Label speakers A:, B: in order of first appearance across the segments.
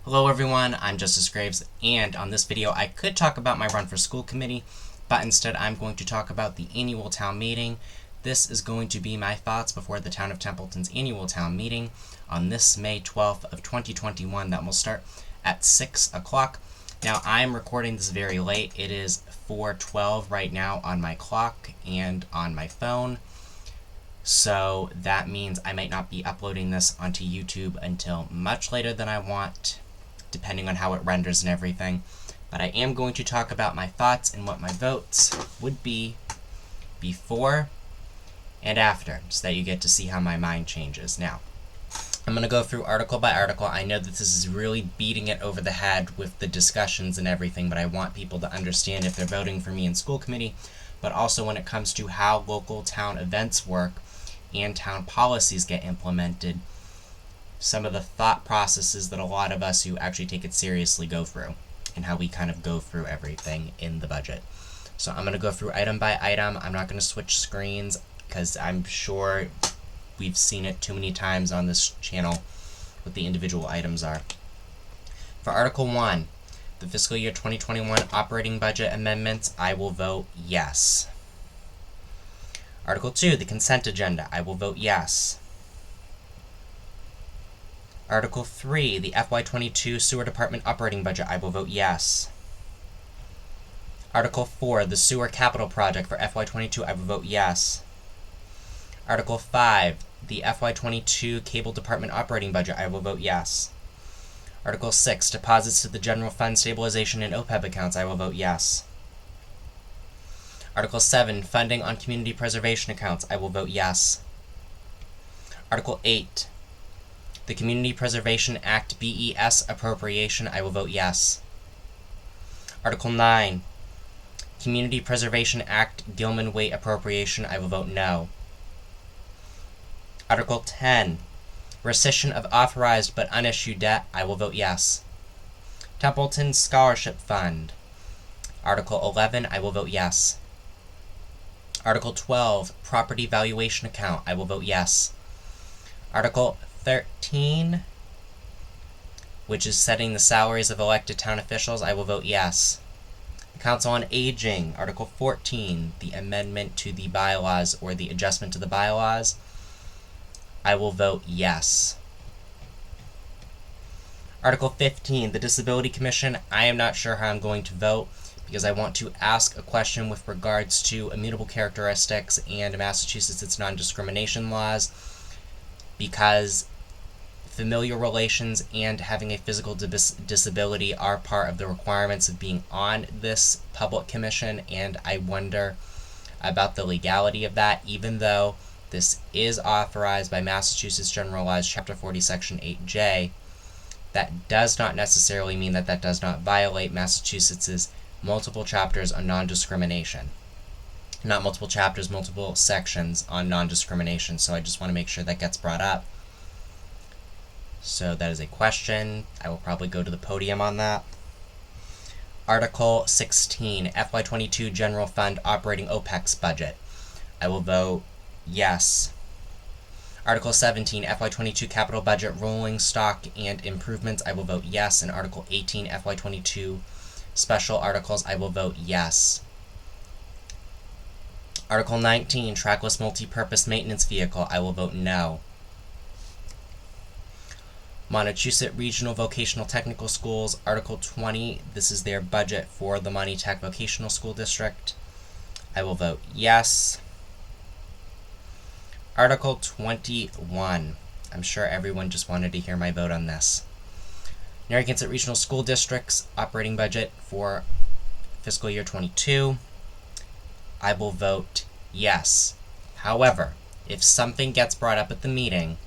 A: Hello everyone, I'm Justice Graves, and on this video I could talk about my run for school committee, but instead I'm going to talk about the annual town meeting. This is going to be my thoughts before the Town of Templeton's annual town meeting on this May 12th of 2021 that will start at 6 o'clock. Now I'm recording this very late. It is 4:12 right now on my clock and on my phone. So that means I might not be uploading this onto YouTube until much later than I want, depending on how it renders and everything. But I am going to talk about my thoughts and what my votes would be before and after, so that you get to see how my mind changes. Now, I'm going to go through article by article. I know that this is really beating it over the head with the discussions and everything, but I want people to understand if they're voting for me in school committee, but also when it comes to how local town events work and town policies get implemented, some of the thought processes that a lot of us who actually take it seriously go through, and how we kind of go through everything in the budget. So I'm going to go through item by item. I'm not going to switch screens because I'm sure we've seen it too many times on this channel what the individual items are. For Article 1, the fiscal year 2021 operating budget amendments, I will vote yes. Article 2, the consent agenda, I will vote yes. Article 3, the FY22 Sewer Department operating budget, I will vote yes. Article 4, the Sewer Capital Project for FY22, I will vote yes. Article 5, the FY22 Cable Department operating budget, I will vote yes. Article 6, deposits to the General Fund Stabilization and OPEB accounts, I will vote yes. Article 7, funding on community preservation accounts, I will vote yes. Article 8, the Community Preservation Act BES appropriation, I will vote yes. Article 9, Community Preservation Act Gilman Waite appropriation, I will vote no. Article 10, rescission of authorized but unissued debt, I will vote yes. Templeton Scholarship Fund, Article 11, I will vote yes. Article 12, property valuation account, I will vote yes. Article 13, which is setting the salaries of elected town officials, I will vote yes. Council on Aging, Article 14, the amendment to the bylaws or the adjustment to the bylaws, I will vote yes. Article 15, the Disability Commission, I am not sure how I'm going to vote because I want to ask a question with regards to immutable characteristics and Massachusetts' non-discrimination laws, because familial relations and having a physical disability are part of the requirements of being on this public commission, and I wonder about the legality of that, even though this is authorized by Massachusetts General Laws, Chapter 40, Section 8J. That does not necessarily mean that that does not violate Massachusetts' multiple chapters on non-discrimination. Not multiple chapters, multiple sections on non-discrimination, so I just want to make sure that gets brought up. So that is a question. I will probably go to the podium on that. Article 16, FY22 General Fund Operating OPEX Budget, I will vote yes. Article 17, FY22 Capital Budget Rolling Stock and Improvements, I will vote yes. And Article 18, FY22 Special Articles, I will vote yes. Article 19, Trackless Multi-Purpose Maintenance Vehicle, I will vote no. Montechusett Regional Vocational Technical Schools, Article 20, this is their budget for the Monty Tech Vocational School District, I will vote yes. Article 21, I'm sure everyone just wanted to hear my vote on this. Narragansett Regional School District's operating budget for fiscal year 22, I will vote yes. However, if something gets brought up at the meeting,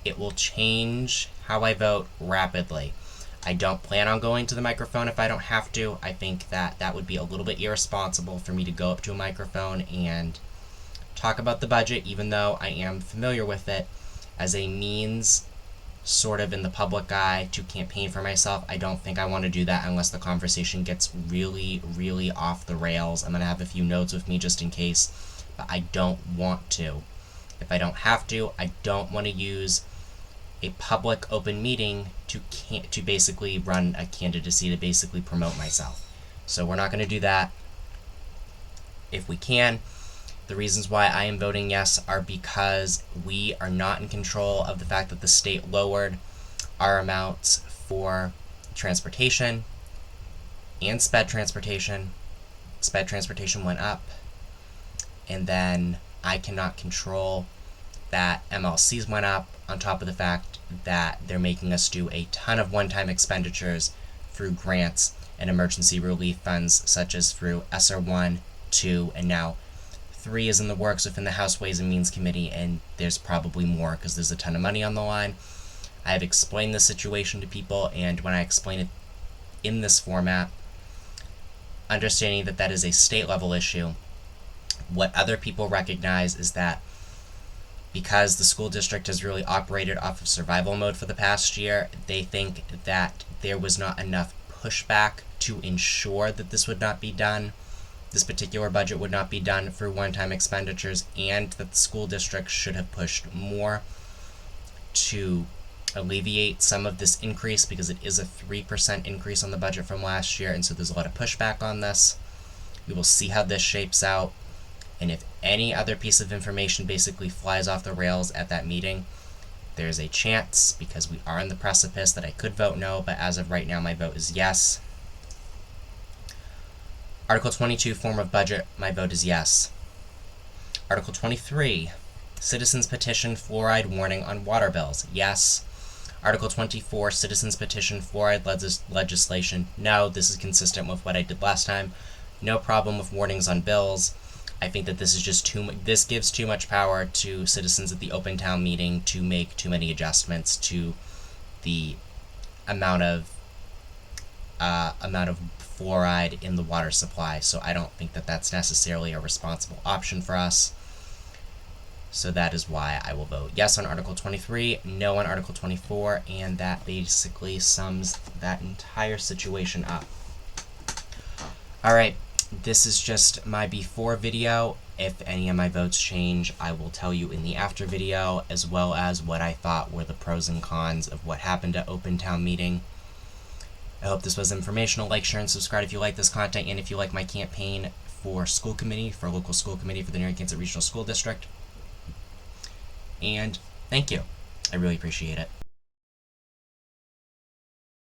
A: it will change how I vote rapidly. I don't plan on going to the microphone if I don't have to. I think that that would be a little bit irresponsible for me to go up to a microphone and talk about the budget, even though I am familiar with it, as a means sort of in the public eye to campaign for myself. I don't think I want to do that unless the conversation gets really, really off the rails. I'm going to have a few notes with me just in case, but I don't want to. If I don't have to, I don't want to use a public open meeting to basically run a candidacy to basically promote myself. So we're not going to do that. If we can, the reasons why I am voting yes are because we are not in control of the fact that the state lowered our amounts for transportation and sped transportation. Sped transportation went up, and then I cannot control that MLCs went up, on top of the fact that they're making us do a ton of one-time expenditures through grants and emergency relief funds, such as through ESSER 1, 2, and now 3 is in the works within the House Ways and Means Committee, and there's probably more because there's a ton of money on the line. I have explained the situation to people, and when I explain it in this format, understanding that that is a state-level issue, what other people recognize is that because the school district has really operated off of survival mode for the past year, they think that there was not enough pushback to ensure that this would not be done. This particular budget would not be done through one-time expenditures, and that the school district should have pushed more to alleviate some of this increase, because it is a 3% increase on the budget from last year, and so there's a lot of pushback on this. We will see how this shapes out, and if any other piece of information basically flies off the rails at that meeting, there's a chance, because we are on the precipice, that I could vote no, but as of right now my vote is yes. Article 22, form of budget, my vote is yes. Article 23, citizens petition fluoride warning on water bills, yes. Article 24, citizens petition fluoride legislation, no. This is consistent with what I did last time. No problem with warnings on bills. I think that this is just this gives too much power to citizens at the open town meeting to make too many adjustments to the amount of fluoride in the water supply. So I don't think that that's necessarily a responsible option for us. So that is why I will vote yes on Article 23, no on Article 24, and that basically sums that entire situation up. Alright, this is just my before video. If any of my votes change, I will tell you in the after video, as well as what I thought were the pros and cons of what happened at Open Town Meeting. I hope this was informational. Like, share, and subscribe if you like this content, and if you like my campaign for school committee, for local school committee for the Narragansett Regional School District. And thank you. I really appreciate it.